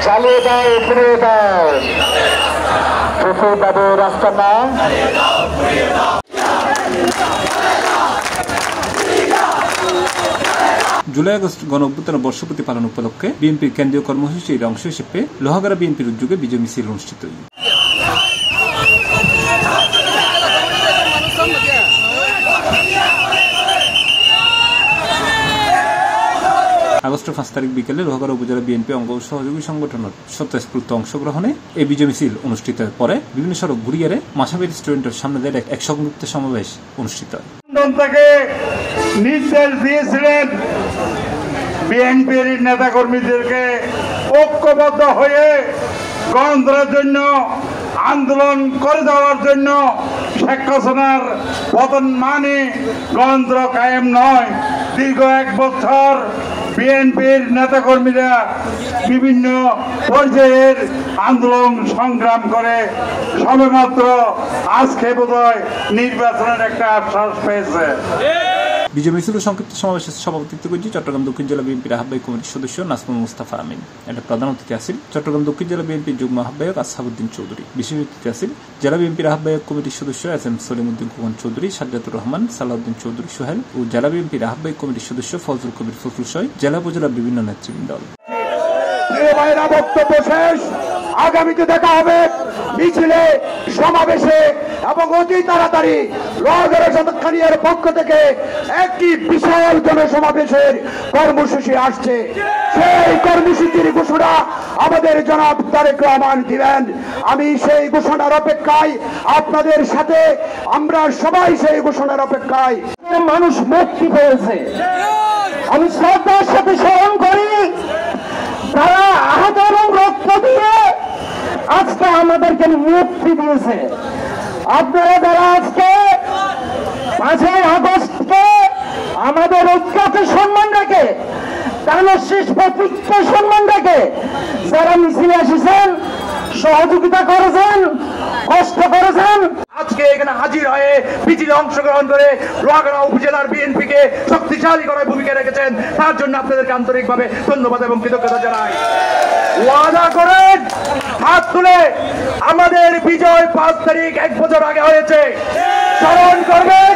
চালিয়ে দাও ফিরিয়ে দাও বাবু রাস্তা না জুলাই আগস্ট গণ অভ্যুত্থান বর্ষপূর্তি পালন উপলক্ষে বিএনপির কেন্দ্রীয় কর্মসূচির অংশ হিসেবে লোহাগাড়া বিএনপির উদ্যোগে বিজয় মিছিল অনুষ্ঠিত। আগস্টের 5 তারিখ বিকেলে লোহাগাড়া উপজেলা বিএনপি অঙ্গ সহযোগী সংগঠনের স্বতঃস্ফূর্ত অংশগ্রহণে এই বিজয় মিছিল অনুষ্ঠিত পরে বিভিন্ন সড়ক ঘুরিয়ে মাসাবি রেস্টুরেন্টের সামনে দিয়ে এক সংযুক্ত সমাবেশ অনুষ্ঠিত হয়। থেকে নির্দেশ দিয়েছিলেন বিএনপির নেতাকর্মীদেরকে ঐক্যবদ্ধ হয়ে গণতন্ত্রের জন্য আন্দোলন করে দেওয়ার জন্য। শেখ হাসিনার পতন মানে গণতন্ত্র কায়েম নয়। দীর্ঘ 1 বছর বিএনপির নেতাকর্মীরা বিভিন্ন পর্যায়ের আন্দোলন সংগ্রাম করে সবেমাত্র আজকে বোধহয় নির্বাচনের একটা আশ্বাস পেয়েছে। বিজয় মিছিল সংক্ষিপ্ত সমাবেশে সভাপতিত্ব করেছে চট্টগ্রাম দক্ষিণ জেলা বিএনপির আহ্বায়ক কমিটির সদস্য নাজমুল মুস্তাফা আমিন। এটা প্রধান অতিথি আছেন চট্টগ্রাম দক্ষিণ জেলা বিএনপির যুগ্ম আহ্বায়ক আসহাবউদ্দিন চৌধুরী। বিশেষ অতিথি আছেন জেলা বিএনপির আহ্বায়ক কমিটির সদস্য এসএম সলিমউদ্দিন খোকন চৌধুরী, সাজ্জাতুর রহমান, সালাউদ্দিন চৌধুরী সোহেল ও জেলা বিএনপির আহ্বায়ক কমিটির সদস্য ফজলুল কবির ফজলুল সহ জেলা উপজেলার বিভিন্ন নেতৃবৃন্দ। বক্তব্য শেষ। আগামীতে দেখা হবে মিছিলে, সমাবেশে এবং অতি তাড়াতাড়ি লোহাগাড়া শতকখানিয়ার পক্ষ থেকে একটি বিশাল জনসমাবেশের কর্মসূচি আসছে। সেই কর্মসূচির ঘোষণা আমাদের জনাব তারেক রহমান দিবেন। আমি সেই ঘোষণার অপেক্ষায় আপনাদের সাথে, আমরা সবাই সেই ঘোষণার অপেক্ষায়। মানুষ মুক্তি পেয়েছে। আমি শ্রদ্ধার সাথে স্মরণ করি তারা আহত এবং রক্ত দিয়ে আজকে আমাদেরকে মুক্তি দিয়েছে। আপনারা যারা আজকে 5 আগস্টকে আমাদের ঐক্যকে সম্মান রেখে, দানের শেষ প্রতীককে সম্মান রেখে যারা মিছিলে এসেছেন, সহযোগিতা করেছেন, কষ্ট করেছেন, আজকে এখানে হাজির হয়ে মিছিলে অংশগ্রহণ করে লোহাগাড়া উপজেলার বিএনপিকে শক্তিশালী করার ভূমিকা রেখেছেন, তার জন্য আপনাদেরকে আন্তরিকভাবে ধন্যবাদ এবং কৃতজ্ঞতা জানাই। ওয়াদা করেন, হাত তুলে আমাদের বিজয় 5 তারিখ 1 বছর আগে হয়েছে, স্মরণ করবেন।